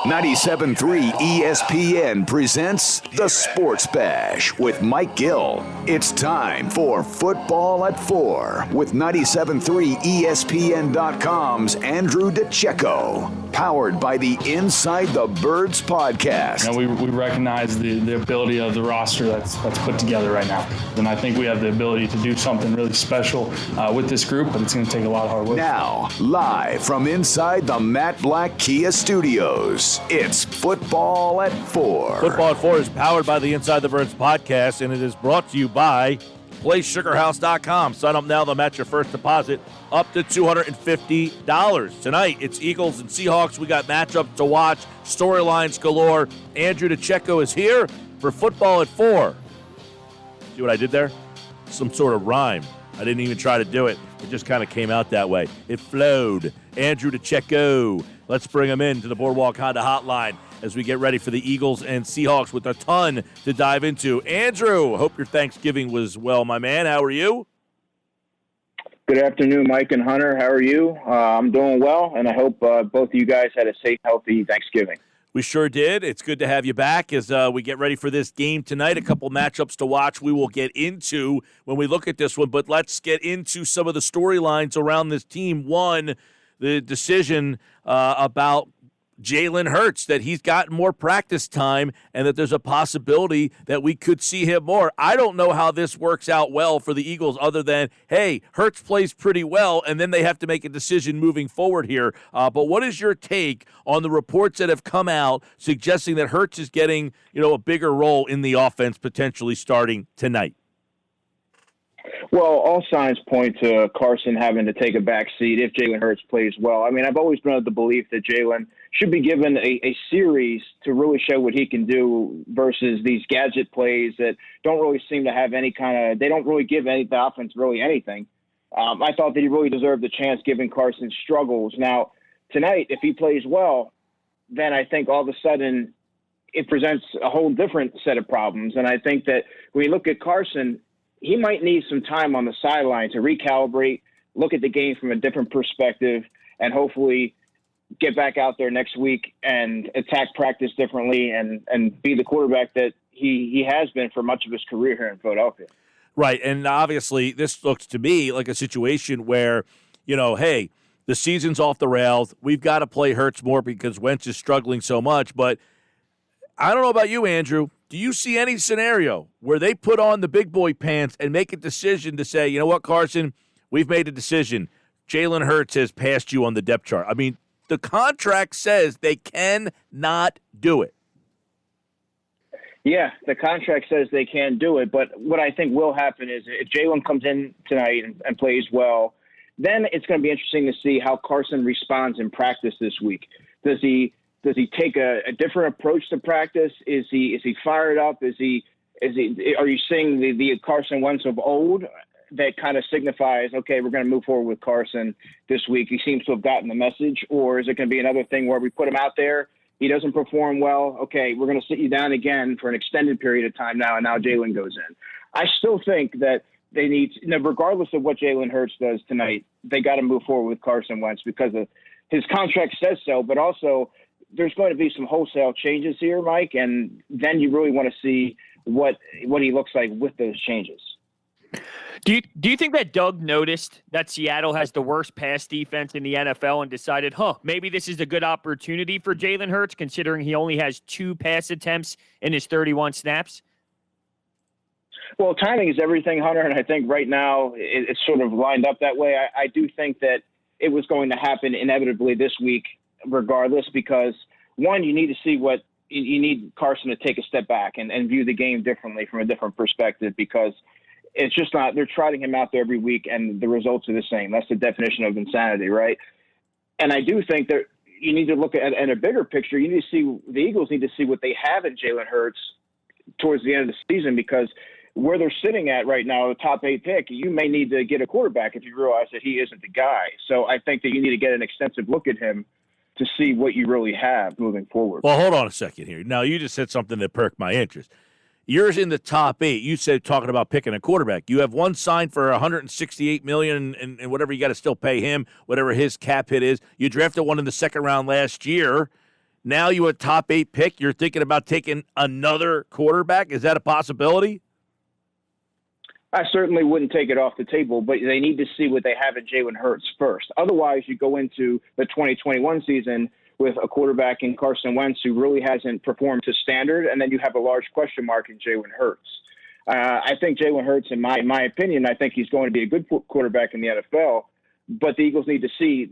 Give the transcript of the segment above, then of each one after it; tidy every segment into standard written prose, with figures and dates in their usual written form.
97.3 ESPN presents The Sports Bash with Mike Gill. It's time for Football at 4 with 97.3 ESPN.com's Andrew DiCecco. Powered by the Inside the Birds podcast. You know, we recognize the ability of the roster that's put together right now. And I think we have the ability to do something really special with this group, but it's going to take a lot of hard work. Now, live from inside the Matt Black Kia Studios, it's Football at 4. Football at 4 is powered by the Inside the Birds podcast, and it is brought to you by PlaySugarHouse.com. Sign up now. They'll match your first deposit up to $250. Tonight, it's Eagles and Seahawks. We got matchups to watch, storylines galore. Andrew DiCecco is here for Football at 4. See what I did there? Some sort of rhyme. I didn't even try to do it. It just kind of came out that way. It flowed. Andrew DiCecco. Let's bring him in to the Boardwalk Honda Hotline as we get ready for the Eagles and Seahawks with a ton to dive into. Andrew, hope your Thanksgiving was well, my man. How are you? Good afternoon, Mike and Hunter. How are you? I'm doing well, and I hope both of you guys had a safe, healthy Thanksgiving. We sure did. It's good to have you back as we get ready for this game tonight. A couple matchups to watch we will get into when we look at this one, but let's get into some of the storylines around this team. One, the decision about Jalen Hurts, that he's gotten more practice time and that there's a possibility that we could see him more. I don't know how this works out well for the Eagles other than, hey, Hurts plays pretty well, and then they have to make a decision moving forward here. But what is your take on the reports that have come out suggesting that Hurts is getting, a bigger role in the offense potentially starting tonight? Well, all signs point to Carson having to take a back seat if Jalen Hurts plays well. I mean, I've always been of the belief that Jalen should be given a series to really show what he can do versus these gadget plays that don't really seem to have they don't really give the offense really anything. I thought that he really deserved the chance given Carson's struggles. Now, tonight, if he plays well, then I think all of a sudden it presents a whole different set of problems. And I think that when you look at Carson, he might need some time on the sideline to recalibrate, look at the game from a different perspective, and hopefully get back out there next week and attack practice differently and be the quarterback that he has been for much of his career here in Philadelphia. Right, and obviously this looks to me like a situation where, hey, the season's off the rails. We've got to play Hurts more because Wentz is struggling so much. But I don't know about you, Andrew. Do you see any scenario where they put on the big boy pants and make a decision to say, you know what, Carson, we've made a decision. Jalen Hurts has passed you on the depth chart. I mean, the contract says they cannot do it. Yeah, the contract says they can do it. But what I think will happen is if Jalen comes in tonight and plays well, then it's going to be interesting to see how Carson responds in practice this week. Does he take a different approach to practice? Is he fired up? Are you seeing the Carson Wentz of old that kind of signifies, okay, we're going to move forward with Carson this week? He seems to have gotten the message. Or is it going to be another thing where we put him out there, he doesn't perform well, okay, we're going to sit you down again for an extended period of time now, and now Jalen goes in. I still think that they need, regardless of what Jalen Hurts does tonight, they got to move forward with Carson Wentz because of his contract says so, but also there's going to be some wholesale changes here, Mike, and then you really want to see what he looks like with those changes. Do you think that Doug noticed that Seattle has the worst pass defense in the NFL and decided, maybe this is a good opportunity for Jalen Hurts, considering he only has 2 pass attempts in his 31 snaps? Well, timing is everything, Hunter, and I think right now it's sort of lined up that way. I do think that it was going to happen inevitably this week regardless because, one, you need to see you need Carson to take a step back and view the game differently from a different perspective because it's just not – they're trotting him out there every week and the results are the same. That's the definition of insanity, right? And I do think that you need to look at a bigger picture. You need to see – the Eagles need to see what they have in Jalen Hurts towards the end of the season because where they're sitting at right now, the top 8 pick, you may need to get a quarterback if you realize that he isn't the guy. So I think that you need to get an extensive look at him to see what you really have moving forward. Well, hold on a second here. Now, you just said something that perked my interest. Yours in the top 8. You said talking about picking a quarterback. You have one signed for $168 million and whatever you got to still pay him, whatever his cap hit is. You drafted one in the second round last year. now you a top 8 pick, you're thinking about taking another quarterback? Is that a possibility? I certainly wouldn't take it off the table, but they need to see what they have in Jalen Hurts first. Otherwise, you go into the 2021 season with a quarterback in Carson Wentz who really hasn't performed to standard, and then you have a large question mark in Jalen Hurts. I think Jalen Hurts, in my opinion, I think he's going to be a good quarterback in the NFL, but the Eagles need to see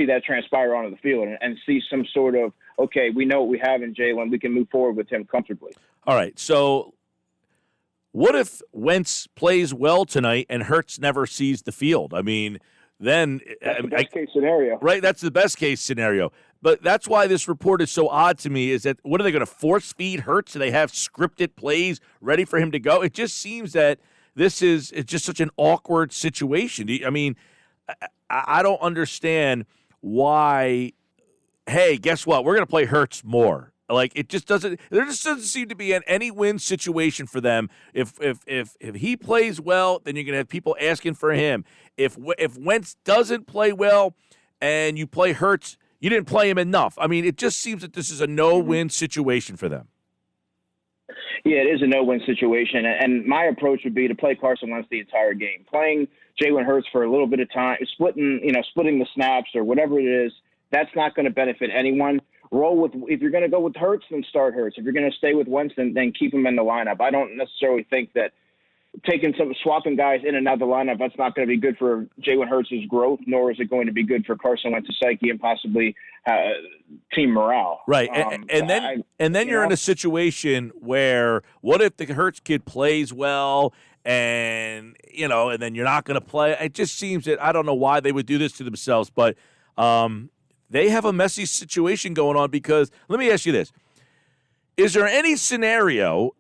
that transpire onto the field and see some sort of, okay, we know what we have in Jalen, we can move forward with him comfortably. All right, so what if Wentz plays well tonight and Hurts never sees the field? I mean, then that's the best case scenario. Right, that's the best case scenario. But that's why this report is so odd to me, is that what are they going to force feed Hurts? Do they have scripted plays ready for him to go? It just seems that it's just such an awkward situation. I mean, I don't understand why, hey, guess what? We're going to play Hurts more. Like, there just doesn't seem to be any win situation for them. If he plays well, then you're going to have people asking for him. If Wentz doesn't play well and you play Hurts, you didn't play him enough. I mean, it just seems that this is a no-win situation for them. Yeah, it is a no-win situation, and my approach would be to play Carson Wentz the entire game. Playing Jalen Hurts for a little bit of time, splitting the snaps or whatever it is, that's not going to benefit anyone. If you're going to go with Hurts, then start Hurts. If you're going to stay with Wentz, then keep him in the lineup. I don't necessarily think that swapping guys in and out of the lineup, that's not going to be good for Jalen Hurts' growth, nor is it going to be good for Carson Wentz's psyche and possibly team morale. Right, and then you're in a situation where what if the Hurts kid plays well and then you're not going to play? It just seems that I don't know why they would do this to themselves, but they have a messy situation going on because let me ask you this. Is there any scenario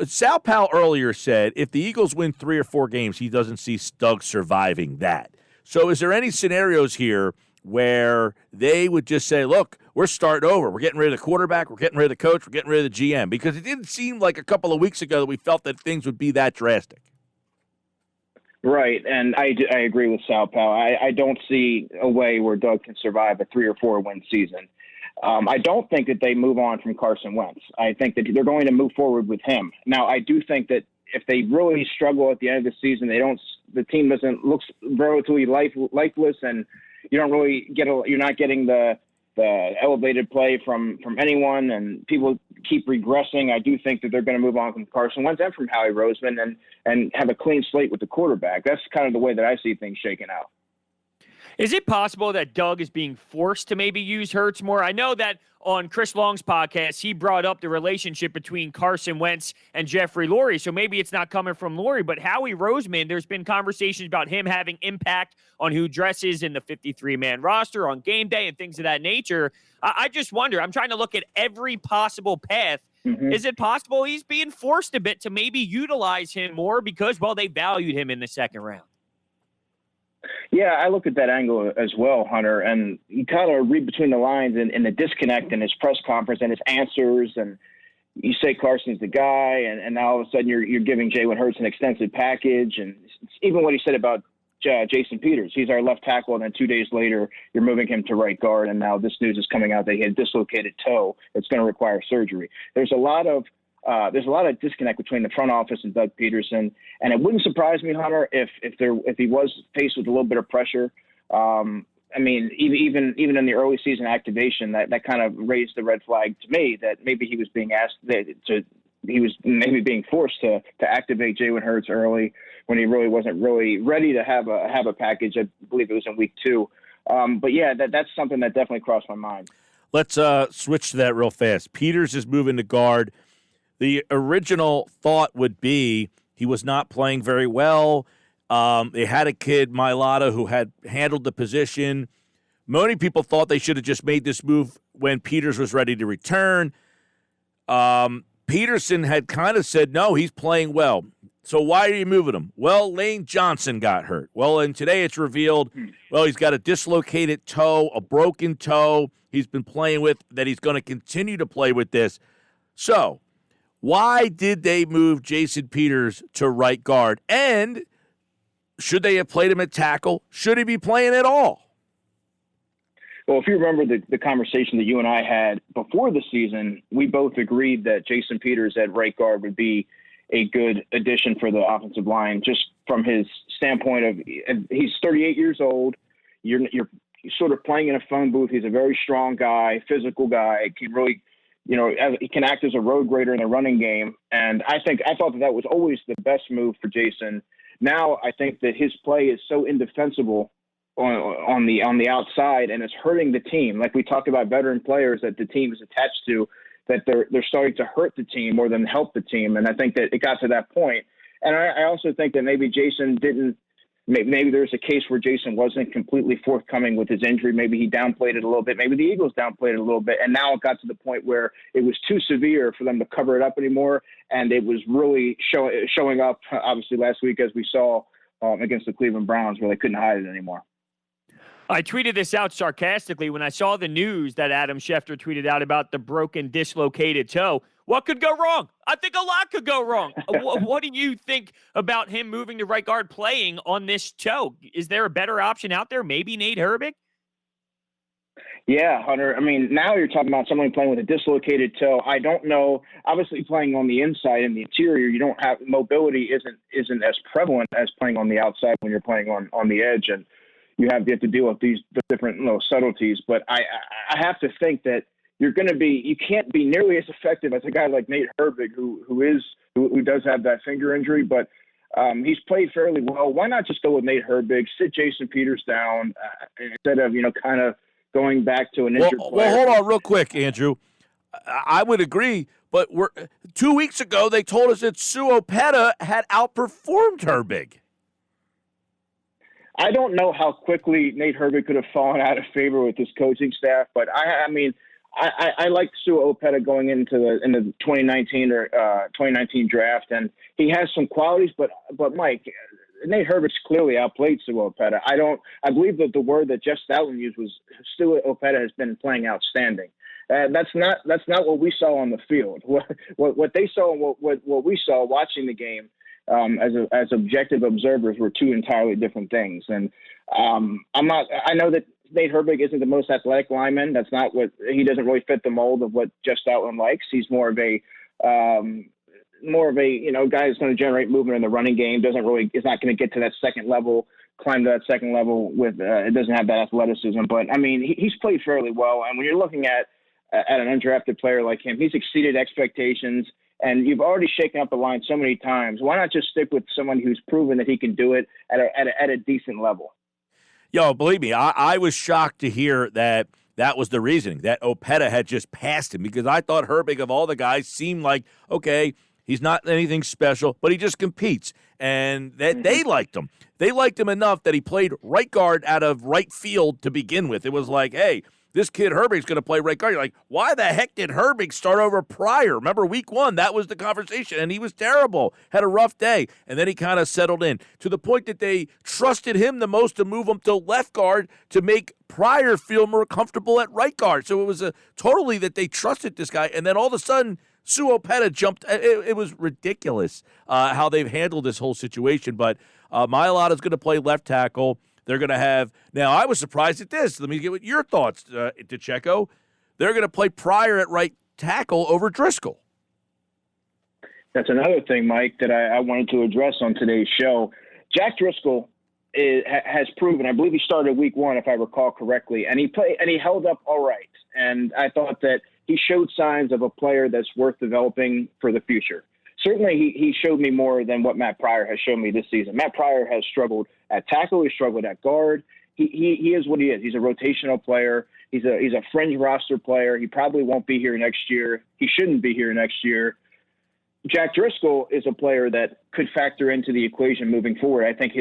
Sal Powell earlier said if the Eagles win 3 or 4 games, he doesn't see Doug surviving that. So is there any scenarios here where they would just say, look, we're starting over. We're getting rid of the quarterback. We're getting rid of the coach. We're getting rid of the GM? Because it didn't seem like a couple of weeks ago that we felt that things would be that drastic. Right, and I agree with Sal Powell. I don't see a way where Doug can survive a 3 or 4 win season. I don't think that they move on from Carson Wentz. I think that they're going to move forward with him. Now, I do think that if they really struggle at the end of the season, the team looks relatively lifeless, and you're not getting the elevated play from anyone, and people keep regressing. I do think that they're going to move on from Carson Wentz and from Howie Roseman and have a clean slate with the quarterback. That's kind of the way that I see things shaking out. Is it possible that Doug is being forced to maybe use Hurts more? I know that on Chris Long's podcast, he brought up the relationship between Carson Wentz and Jeffrey Lurie, so maybe it's not coming from Lurie, but Howie Roseman, there's been conversations about him having impact on who dresses in the 53-man roster on game day and things of that nature. I just wonder, I'm trying to look at every possible path. Mm-hmm. Is it possible he's being forced a bit to maybe utilize him more because, well, they valued him in the second round? Yeah, I look at that angle as well, Hunter, and you kind of read between the lines in the disconnect in his press conference and his answers, and you say Carson's the guy, and now all of a sudden you're giving Jalen Hurts an extensive package, and even what he said about Jason Peters, he's our left tackle, and then 2 days later you're moving him to right guard, and now this news is coming out that he had a dislocated toe that's going to require surgery. There's a lot of disconnect between the front office and Doug Peterson, and it wouldn't surprise me, Hunter, if he was faced with a little bit of pressure. I mean, even in the early season activation, that kind of raised the red flag to me that maybe he was being being forced to activate Jalen Hurts early when he really wasn't really ready to have a package. I believe it was in week 2. But yeah, that's something that definitely crossed my mind. Let's switch to that real fast. Peters is moving to guard. The original thought would be he was not playing very well. They had a kid, Mailata, who had handled the position. Many people thought they should have just made this move when Peters was ready to return. Peterson had kind of said, no, he's playing well. So why are you moving him? Well, Lane Johnson got hurt. Well, and today it's revealed, well, he's got a dislocated toe, a broken toe he's been playing with, that he's going to continue to play with this. So why did they move Jason Peters to right guard? And should they have played him at tackle? Should he be playing at all? Well, if you remember the conversation that you and I had before the season, we both agreed that Jason Peters at right guard would be a good addition for the offensive line, just from his standpoint of he's 38 years old. You're sort of playing in a phone booth. He's a very strong guy, physical guy, can really, he can act as a road grader in the running game. And I thought that was always the best move for Jason. Now I think that his play is so indefensible on the outside, and it's hurting the team. Like we talked about veteran players that the team is attached to, that they're starting to hurt the team more than help the team. And I think that it got to that point. And I also think that maybe Jason didn't. Maybe there's a case where Jason wasn't completely forthcoming with his injury. Maybe he downplayed it a little bit. Maybe the Eagles downplayed it a little bit. And now it got to the point where it was too severe for them to cover it up anymore. And it was really showing up, obviously, last week, as we saw against the Cleveland Browns, where they couldn't hide it anymore. I tweeted this out sarcastically when I saw the news that Adam Schefter tweeted out about the broken, dislocated toe. What could go wrong? I think a lot could go wrong. What do you think about him moving to right guard playing on this toe? Is there a better option out there? Maybe Nate Herbig? Yeah, Hunter. I mean, now you're talking about someone playing with a dislocated toe. I don't know. Obviously, playing on the inside and the interior, you don't have mobility isn't as prevalent as playing on the outside when you're playing on the edge, and you have to deal with these different subtleties. But I have to think that you can't be nearly as effective as a guy like Nate Herbig, who does have that finger injury, but he's played fairly well. Why not just go with Nate Herbig, sit Jason Peters down instead of kind of going back to an injured player? Well, hold on real quick, Andrew. I would agree, but 2 weeks ago they told us that Sue Opeta had outperformed Herbig. I don't know how quickly Nate Herbig could have fallen out of favor with his coaching staff, but I like Sue Opeta going into the 2019 draft, and he has some qualities. But Mike, Nate Herbert's clearly outplayed Sue Opeta. I believe that the word that Jeff Stoutland used was Sue Opeta has been playing outstanding. That's not what we saw on the field. What they saw and what we saw watching the game as objective observers were two entirely different things. And I know that Nate Herbig isn't the most athletic lineman. That's not he doesn't really fit the mold of what Jeff Stoutland likes. He's more of a guy that's going to generate movement in the running game. Is not going to get to that second level, climb to that second level with it doesn't have that athleticism. But I mean, he's played fairly well. And when you're looking at an undrafted player like him, he's exceeded expectations. And you've already shaken up the line so many times. Why not just stick with someone who's proven that he can do it at a decent level? Yo, believe me, I was shocked to hear that was the reasoning, that Opeta had just passed him, because I thought Herbig, of all the guys, seemed like, okay, he's not anything special, but he just competes. And that they liked him. They liked him enough that he played right guard out of right field to begin with. It was like, hey, this kid Herbig's going to play right guard. You're like, why the heck did Herbig start over Pryor? Remember week 1, that was the conversation, and he was terrible, had a rough day, and then he kind of settled in to the point that they trusted him the most to move him to left guard to make Pryor feel more comfortable at right guard. So it was totally that they trusted this guy, and then all of a sudden Sue Opeta jumped. It was ridiculous how they've handled this whole situation, but Mailata's going to play left tackle. They're going to have – now, I was surprised at this. Let me get your thoughts, DiCecco. They're going to play Pryor at right tackle over Driscoll. That's another thing, Mike, that I wanted to address on today's show. Jack Driscoll has proven – I believe he started week 1, if I recall correctly, and he held up all right. And I thought that he showed signs of a player that's worth developing for the future. Certainly, he showed me more than what Matt Pryor has shown me this season. Matt Pryor has struggled at tackle. He struggled at guard. He is what he is. He's a rotational player. He's a fringe roster player. He probably won't be here next year. He shouldn't be here next year. Jack Driscoll is a player that could factor into the equation moving forward. I think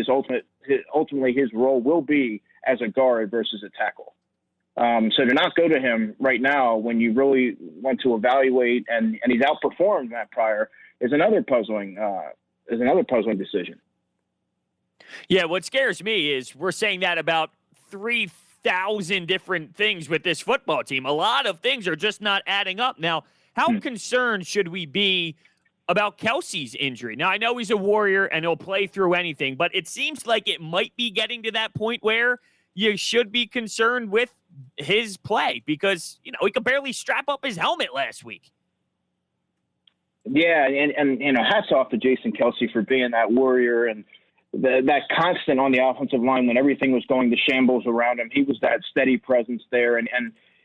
ultimately his role will be as a guard versus a tackle. So to not go to him right now when you really want to evaluate and he's outperformed Matt Pryor is another puzzling decision. Yeah, what scares me is we're saying that about 3,000 different things with this football team. A lot of things are just not adding up. Now, how concerned should we be about Kelsey's injury? Now, I know he's a Warrior and he'll play through anything, but it seems like it might be getting to that point where you should be concerned with his play because, he could barely strap up his helmet last week. Yeah, and hats off to Jason Kelce for being that warrior and that constant on the offensive line when everything was going to shambles around him. He was that steady presence there, and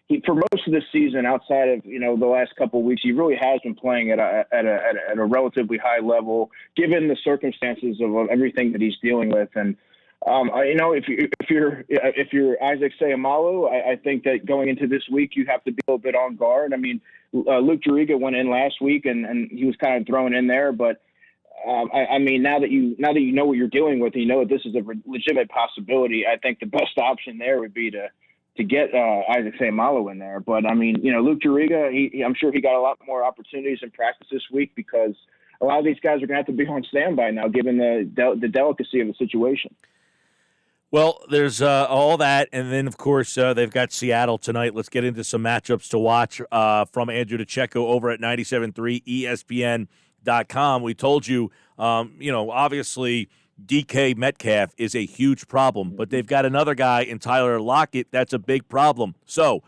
he, for most of the season, outside of the last couple of weeks, he really has been playing at a relatively high level, given the circumstances of everything that he's dealing with. And if you're Isaac Seumalo, I think that going into this week, you have to be a little bit on guard. I mean, Luke Juriga went in last week, and he was kind of thrown in there, but I mean, now that you know what you're dealing with, and you know that this is a legitimate possibility, I think the best option there would be to get Isaac Seumalo in there. But I mean, Luke Juriga, I'm sure he got a lot more opportunities in practice this week because a lot of these guys are going to have to be on standby now, given the delicacy of the situation. Well, there's all that, and then, of course, they've got Seattle tonight. Let's get into some matchups to watch from Andrew DiCecco over at 97.3 ESPN.com. We told you, obviously, DK Metcalf is a huge problem, but they've got another guy in Tyler Lockett that's a big problem. So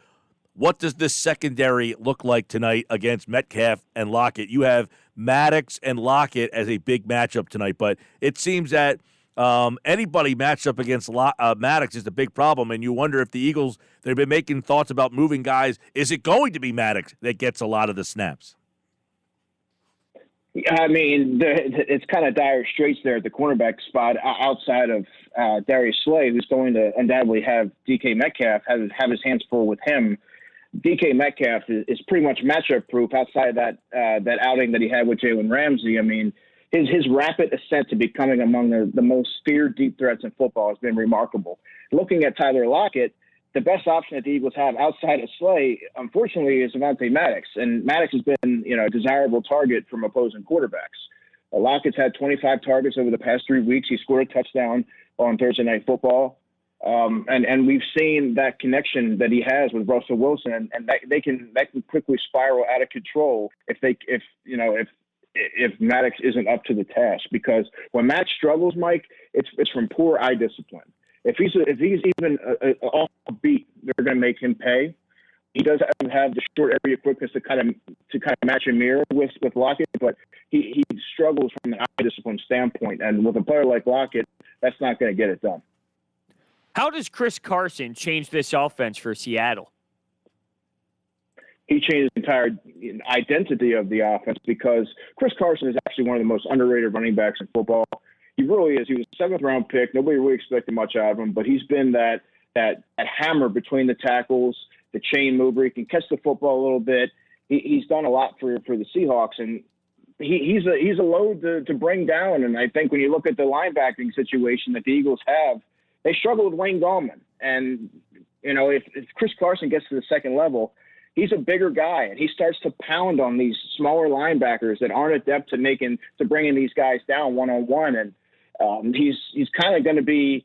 what does this secondary look like tonight against Metcalf and Lockett? You have Maddox and Lockett as a big matchup tonight, but it seems that anybody matched up against Maddox is the big problem, and you wonder if the Eagles, they've been making thoughts about moving guys. Is it going to be Maddox that gets a lot of the snaps? I mean, it's kind of dire straits there at the cornerback spot outside of Darius Slay, who's going to undoubtedly have DK Metcalf have his hands full with him. DK Metcalf is pretty much matchup proof outside of that outing that he had with Jalen Ramsey. I mean, his rapid ascent to becoming among the most feared deep threats in football has been remarkable. Looking at Tyler Lockett, the best option that the Eagles have outside of Slay, unfortunately, is Avonte Maddox. And Maddox has been, a desirable target from opposing quarterbacks. Lockett's had 25 targets over the past 3 weeks. He scored a touchdown on Thursday Night Football. And we've seen that connection that he has with Russell Wilson, and that can quickly spiral out of control if Maddox isn't up to the task. Because when Matt struggles, Mike, it's from poor eye discipline. If he's even off a beat, they're going to make him pay. He does have the short area quickness to kind of match and mirror with Lockett, but he struggles from an eye discipline standpoint. And with a player like Lockett, that's not going to get it done. How does Chris Carson change this offense for Seattle? He changed the entire identity of the offense because Chris Carson is actually one of the most underrated running backs in football. He really is. He was a 7th-round pick. Nobody really expected much out of him, but he's been that hammer between the tackles, the chain mover. He can catch the football a little bit. He's done a lot for the Seahawks, and he's a load to bring down. And I think when you look at the linebacking situation that the Eagles have, they struggle with Wayne Gallman. And, if Chris Carson gets to the second level, he's a bigger guy, and he starts to pound on these smaller linebackers that aren't adept to bringing these guys down one-on-one. And he's kind of going to be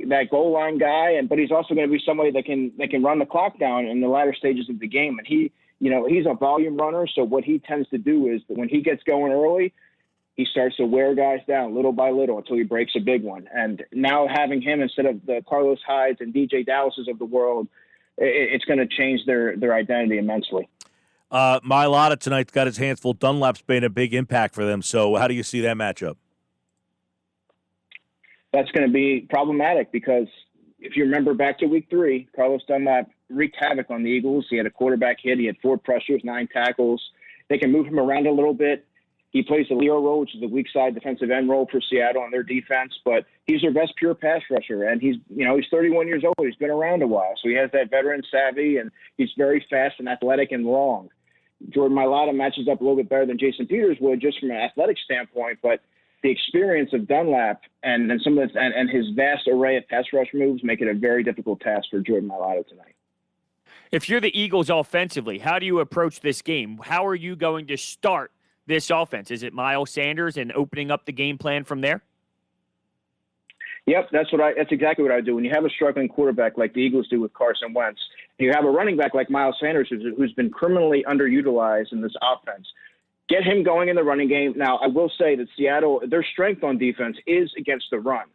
that goal line guy, but he's also going to be somebody that can run the clock down in the latter stages of the game. And he's a volume runner, so what he tends to do is that when he gets going early, he starts to wear guys down little by little until he breaks a big one. And now having him instead of the Carlos Hydes and DJ Dallases of the world, it's going to change their identity immensely. Mailata tonight's got his hands full. Dunlap's been a big impact for them. So how do you see that matchup? That's going to be problematic because if you remember back to week 3, Carlos Dunlap wreaked havoc on the Eagles. He had a quarterback hit. He had 4 pressures, 9 tackles. They can move him around a little bit. He plays the Leo role, which is the weak side defensive end role for Seattle on their defense, but he's their best pure pass rusher. And he's 31 years old. He's been around a while. So he has that veteran savvy, and he's very fast and athletic and long. Jordan Mailata matches up a little bit better than Jason Peters would just from an athletic standpoint, but the experience of Dunlap and some of and his vast array of pass rush moves make it a very difficult task for Jordan Mailata tonight. If you're the Eagles offensively, how do you approach this game? How are you going to start this offense? Is it Miles Sanders and opening up the game plan from there? Yep, that's exactly what I do. When you have a struggling quarterback like the Eagles do with Carson Wentz, and you have a running back like Miles Sanders who's been criminally underutilized in this offense, get him going in the running game. Now, I will say that Seattle, their strength on defense is against the run.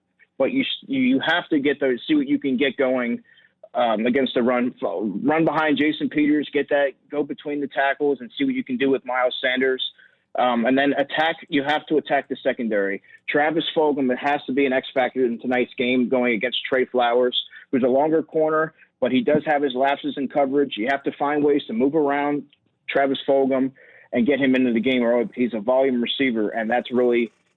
but you have to see what you can get going against the run behind Jason Peters, go between the tackles and see what you can do with Miles Sanders. And then you have to attack the secondary. Travis Fulgham, it has to be an X factor in tonight's game going against Trey Flowers, who's a longer corner, but he does have his lapses in coverage. You have to find ways to move around Travis Fulgham and get him into the game, or he's a volume receiver, and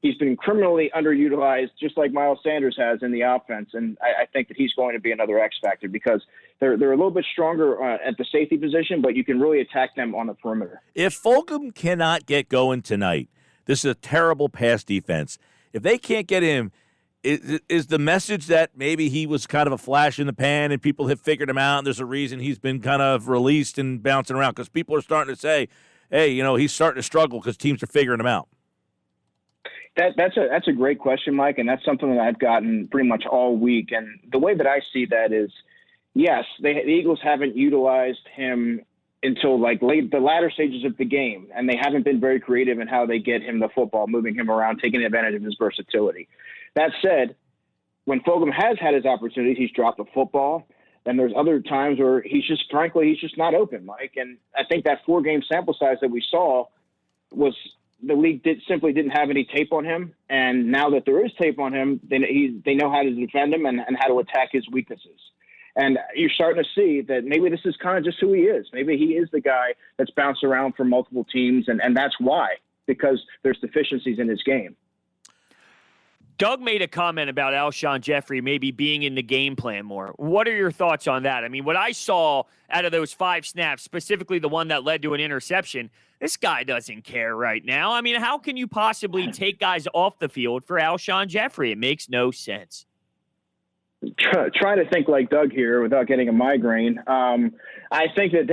he's been criminally underutilized, just like Miles Sanders has in the offense. And I think that he's going to be another X factor because they're a little bit stronger at the safety position, but you can really attack them on the perimeter. If Fulgham cannot get going tonight, this is a terrible pass defense. If they can't get him, is the message that maybe he was kind of a flash in the pan and people have figured him out and there's a reason he's been kind of released and bouncing around? Because people are starting to say, hey, he's starting to struggle because teams are figuring him out. That's a great question, Mike, and that's something that I've gotten pretty much all week. And the way that I see that is, yes, the Eagles haven't utilized him until the latter stages of the game, and they haven't been very creative in how they get him the football, moving him around, taking advantage of his versatility. That said, when Fulgham has had his opportunities, he's dropped the football. And there's other times where he's just not open, Mike. And I think that 4-game sample size that we saw was the league simply didn't have any tape on him. And now that there is tape on him, they know how to defend him and how to attack his weaknesses. And you're starting to see that maybe this is kind of just who he is. Maybe he is the guy that's bounced around for multiple teams, and that's why, because there's deficiencies in his game. Doug made a comment about Alshon Jeffrey maybe being in the game plan more. What are your thoughts on that? I mean, what I saw out of those 5 snaps, specifically the one that led to an interception, this guy doesn't care right now. I mean, how can you possibly take guys off the field for Alshon Jeffrey? It makes no sense. Try to think like Doug here without getting a migraine. I think that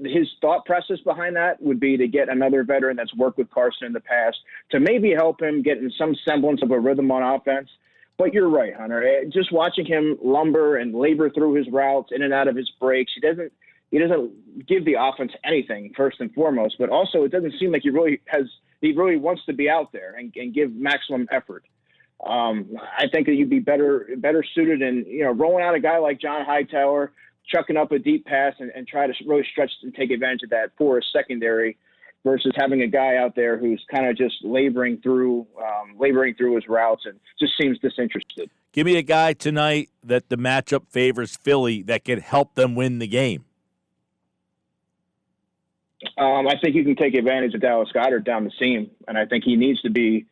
his thought process behind that would be to get another veteran that's worked with Carson in the past to maybe help him get in some semblance of a rhythm on offense. But you're right, Hunter. Just watching him lumber and labor through his routes, in and out of his breaks, he doesn't give the offense anything, first and foremost. But also, it doesn't seem like he really wants to be out there and give maximum effort. I think that you'd be better suited in, rolling out a guy like John Hightower, chucking up a deep pass and try to really stretch and take advantage of that for a secondary versus having a guy out there who's kind of just laboring through his routes and just seems disinterested. Give me a guy tonight that the matchup favors Philly that can help them win the game. I think you can take advantage of Dallas Goedert down the seam, and I think he needs to be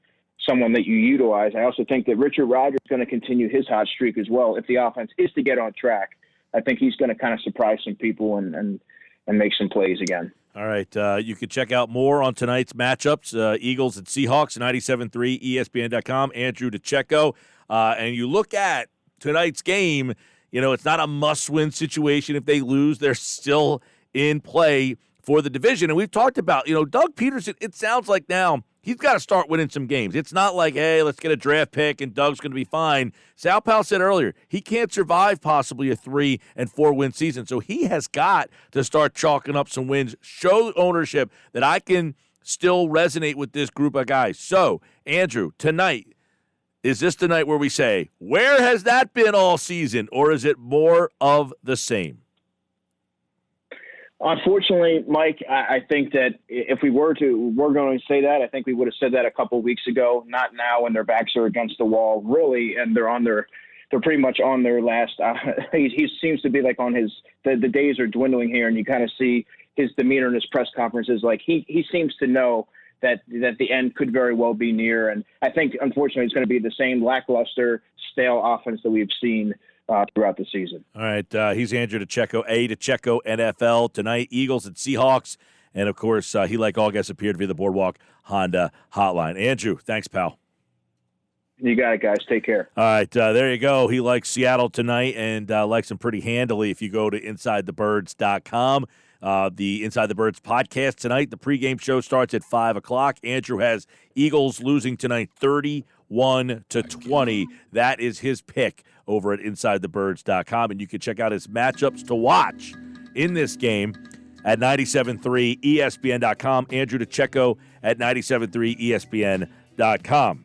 someone that you utilize. I also think that Richard Rodgers is going to continue his hot streak as well. If the offense is to get on track, I think he's going to kind of surprise some people and make some plays again. All right. You can check out more on tonight's matchups, Eagles and Seahawks, 97.3 ESPN.com, Andrew DiCecco. And you look at tonight's game, it's not a must-win situation. If they lose, they're still in play for the division. And we've talked about, Doug Peterson, it sounds like now he's got to start winning some games. It's not like, hey, let's get a draft pick and Doug's going to be fine. Sal Powell said earlier, he can't survive possibly a 3- and 4-win season. So he has got to start chalking up some wins, show ownership that I can still resonate with this group of guys. So, Andrew, tonight, is this the night where we say, where has that been all season? Or is it more of the same? Unfortunately, Mike, I think that if we're going to say that, I think we would have said that a couple of weeks ago, not now when their backs are against the wall, really, and they're pretty much on their last. He seems to be like on the days are dwindling here, and you kind of see his demeanor in his press conferences. Like he seems to know that the end could very well be near, and I think unfortunately it's going to be the same lackluster, stale offense that we've seen throughout the season. All right, he's Andrew DiCecco, DiCecco NFL tonight, Eagles and Seahawks, and of course he, like all guests, appeared via the Boardwalk Honda hotline. Andrew, thanks, pal. You got it, guys. Take care. All right, there you go. He likes Seattle tonight and likes them pretty handily if you go to InsideTheBirds.com. The Inside the Birds podcast tonight. The pregame show starts at 5 o'clock. Andrew has Eagles losing tonight 31-20. That is his pick over at InsideTheBirds.com. And you can check out his matchups to watch in this game at 97.3 ESPN.com. Andrew DiCecco at 97.3 ESPN.com.